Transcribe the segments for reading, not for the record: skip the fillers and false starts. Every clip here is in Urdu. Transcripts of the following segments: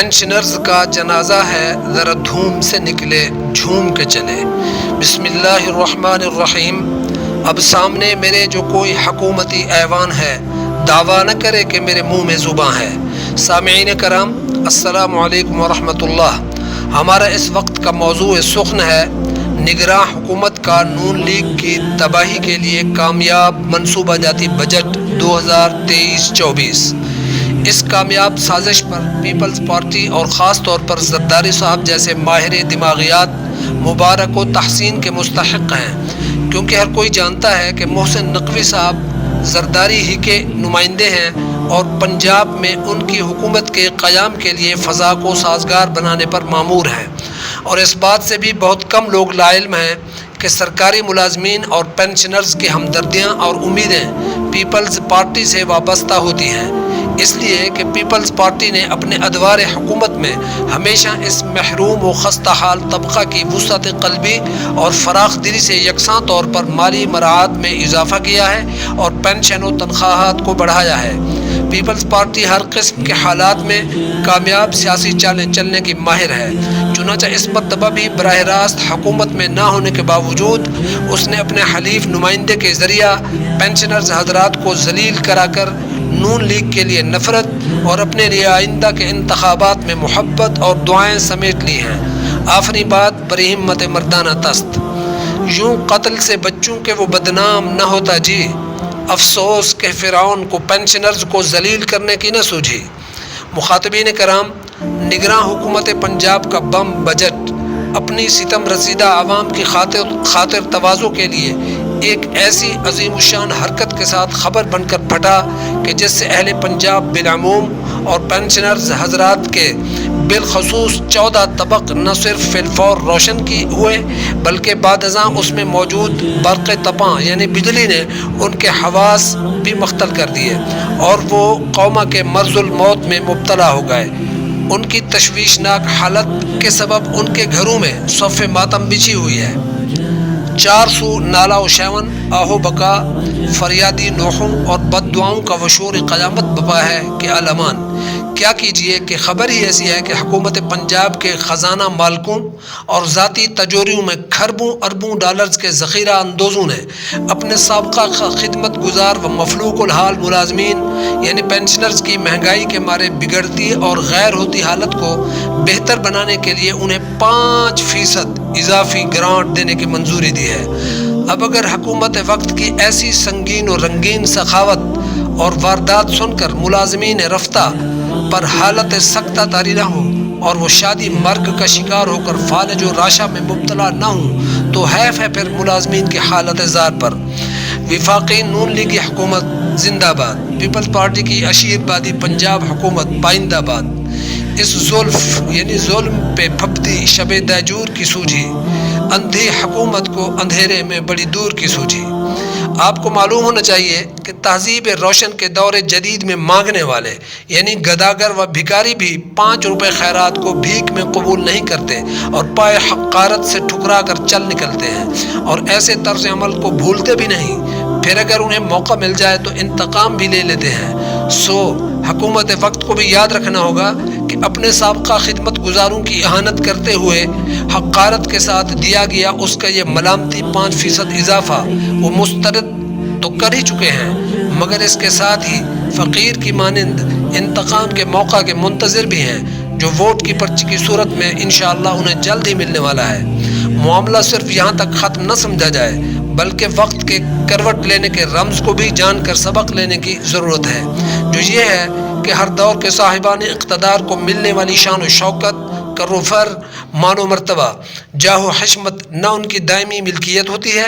پینشنرز کا جنازہ ہے، ذرا دھوم سے نکلے جھوم کے چلے۔ بسم اللہ الرحمن الرحیم۔ اب سامنے میرے جو کوئی حکومتی ایوان ہے، دعویٰ نہ کرے کہ میرے منہ میں زباں ہے۔ سامعین کرام، السلام علیکم ورحمۃ اللہ۔ ہمارا اس وقت کا موضوع سخن ہے نگراں حکومت کا نون لیگ کی تباہی کے لیے کامیاب منصوبہ جاتی بجٹ 2023-24۔ اس کامیاب سازش پر پیپلز پارٹی اور خاص طور پر زرداری صاحب جیسے ماہر دماغیات مبارک و تحسین کے مستحق ہیں، کیونکہ ہر کوئی جانتا ہے کہ محسن نقوی صاحب زرداری ہی کے نمائندے ہیں اور پنجاب میں ان کی حکومت کے قیام کے لیے فضا کو سازگار بنانے پر مامور ہیں، اور اس بات سے بھی بہت کم لوگ لاعلم ہیں کہ سرکاری ملازمین اور پینشنرز کی ہمدردیاں اور امیدیں پیپلز پارٹی سے وابستہ ہوتی ہیں، اس لیے کہ پیپلز پارٹی نے اپنے ادوار حکومت میں ہمیشہ اس محروم و خستہ حال طبقہ کی وسعت قلبی اور فراخ دلی سے یکساں طور پر مالی مراعات میں اضافہ کیا ہے اور پینشن و تنخواہات کو بڑھایا ہے۔ پیپلز پارٹی ہر قسم کے حالات میں کامیاب سیاسی چالیں چلنے کی ماہر ہے، چنانچہ اس مرتبہ بھی براہ راست حکومت میں نہ ہونے کے باوجود اس نے اپنے حلیف نمائندے کے ذریعہ پینشنرز حضرات کو ذلیل کرا کر نون لیگ کے لیے نفرت اور اپنے لیے آئندہ کے انتخابات میں محبت اور دعائیں سمیٹ لی ہیں۔ آخری بات بڑی ہمت مردانہ تست، یوں قتل سے بچوں کے وہ بدنام نہ ہوتا جی، افسوس کہ فرعون کو پینشنرز کو ذلیل کرنے کی نہ سوجھی۔ مخاطبین کرام، نگراں حکومت پنجاب کا بم بجٹ اپنی ستم رسیدہ عوام کی خاطر تواضع کے لیے ایک ایسی عظیم الشان حرکت کے ساتھ خبر بن کر پھٹا کہ جس سے اہل پنجاب بالعموم اور پینشنرز حضرات کے بالخصوص 14 طبق نہ صرف فی الفور روشن کی ہوئے بلکہ بعد ازاں اس میں موجود برق تپاں یعنی بجلی نے ان کے حواس بھی مختل کر دیے اور وہ قوما کے مرض الموت میں مبتلا ہو گئے۔ ان کی تشویشناک حالت کے سبب ان کے گھروں میں صف ماتم بچھی ہوئی ہے۔ 4 سو نالہ و شیون آہو بکا، فریادی نوحوں اور بد دعاؤں کا وشور قیامت بپا ہے کہ عالمان۔ کیا کیجئے کہ خبر ہی ایسی ہے کہ حکومت پنجاب کے خزانہ مالکوں اور ذاتی تجوریوں میں کھربوں اربوں ڈالرز کے ذخیرہ اندوزوں نے اپنے سابقہ خدمت گزار و مفلوق الحال ملازمین یعنی پینشنرز کی مہنگائی کے مارے بگڑتی اور غیر ہوتی حالت کو بہتر بنانے کے لیے انہیں 5% اضافی گرانٹ دینے کی منظوری دی ہے۔ اب اگر حکومت وقت کی ایسی سنگین و رنگین سخاوت اور واردات سن کر ملازمین رفتہ پر حالت سختہ طاری نہ ہو اور وہ شادی مرگ کا شکار ہو کر فالج و راشا میں مبتلا نہ ہوں تو حیف ہے پھر ملازمین کی حالت زار پر۔ وفاقی نون لیگی حکومت زندہ باد، پیپلز پارٹی کی اشیر بادی پنجاب حکومت پائندہ باد۔ اس ظلم پہ پھپتی شب دیجور کی سوجھی، اندھی حکومت کو اندھیرے میں بڑی دور کی سوجھی۔ آپ کو معلوم ہونا چاہیے کہ تہذیب روشن کے دور جدید میں مانگنے والے یعنی گداگر و بھکاری بھی 5 روپے خیرات کو بھیک میں قبول نہیں کرتے اور پائے حقارت سے ٹھکرا کر چل نکلتے ہیں اور ایسے طرز عمل کو بھولتے بھی نہیں، پھر اگر انہیں موقع مل جائے تو انتقام بھی لے لیتے ہیں۔ حکومت وقت کو بھی یاد رکھنا ہوگا کہ اپنے سابقہ خدمت گزاروں کی اہانت کرتے ہوئے حقارت کے ساتھ دیا گیا اس کا یہ ملامتی 5% اضافہ وہ مسترد تو کر ہی چکے ہیں، مگر اس کے ساتھ ہی فقیر کی مانند انتقام کے موقع کے منتظر بھی ہیں جو ووٹ کی پرچی کی صورت میں انشاءاللہ انہیں جلد ہی ملنے والا ہے۔ معاملہ صرف یہاں تک ختم نہ سمجھا جائے بلکہ وقت کے کروٹ لینے کے رمز کو بھی جان کر سبق لینے کی ضرورت ہے، جو یہ ہے کہ ہر دور کے صاحبان اقتدار کو ملنے والی شان و شوکت، کر و فر، مان و مرتبہ، جاہ و حشمت نہ ان کی دائمی ملکیت ہوتی ہے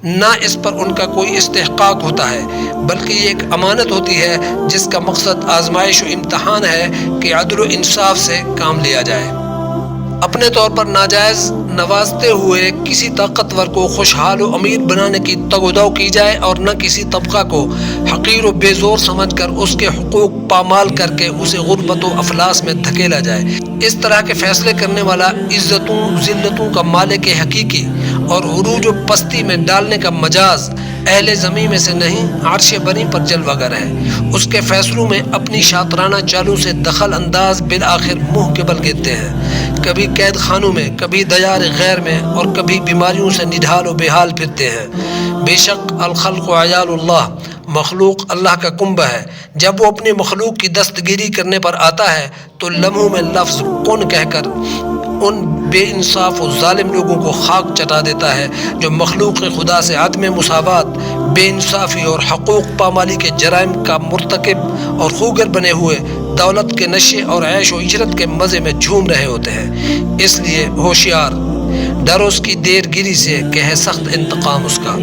نہ اس پر ان کا کوئی استحقاق ہوتا ہے، بلکہ یہ ایک امانت ہوتی ہے جس کا مقصد آزمائش و امتحان ہے کہ عدل و انصاف سے کام لیا جائے۔ اپنے طور پر ناجائز نوازتے ہوئے کسی طاقتور کو خوشحال و امیر بنانے کی تگ و دو کی جائے اور نہ کسی طبقہ کو حقیر و بے زور سمجھ کر اس کے حقوق پامال کر کے اسے غربت و افلاس میں دھکیلا جائے۔ اس طرح کے فیصلے کرنے والا عزتوں ذلتوں کا مالک حقیقی اور عروج و پستی میں ڈالنے کا مجاز اہل زمین میں سے نہیں، عرش بری پر جلوہ گر ہے۔ اس کے فیصلوں میں اپنی شاطرانہ چالوں سے دخل انداز بالآخر منہ کے بل گرتے ہیں، کبھی قید خانوں میں، کبھی دیار غیر میں، اور کبھی بیماریوں سے نڈھال و بحال پھرتے ہیں۔ بے شک الخلق عیال اللہ، مخلوق اللہ کا کنبہ ہے۔ جب وہ اپنی مخلوق کی دستگیری کرنے پر آتا ہے تو لمحوں میں لفظ کن کہہ کر ان بے انصاف و ظالم لوگوں کو خاک چٹا دیتا ہے جو مخلوق خدا سے عدم مساوات، بے انصافی اور حقوق پامالی کے جرائم کا مرتکب اور خوگر بنے ہوئے دولت کے نشے اور عیش و عشرت کے مزے میں جھوم رہے ہوتے ہیں۔ اس لیے ہوشیار، ڈر اس کی دیر گیری سے کہ ہے سخت انتقام اس کا۔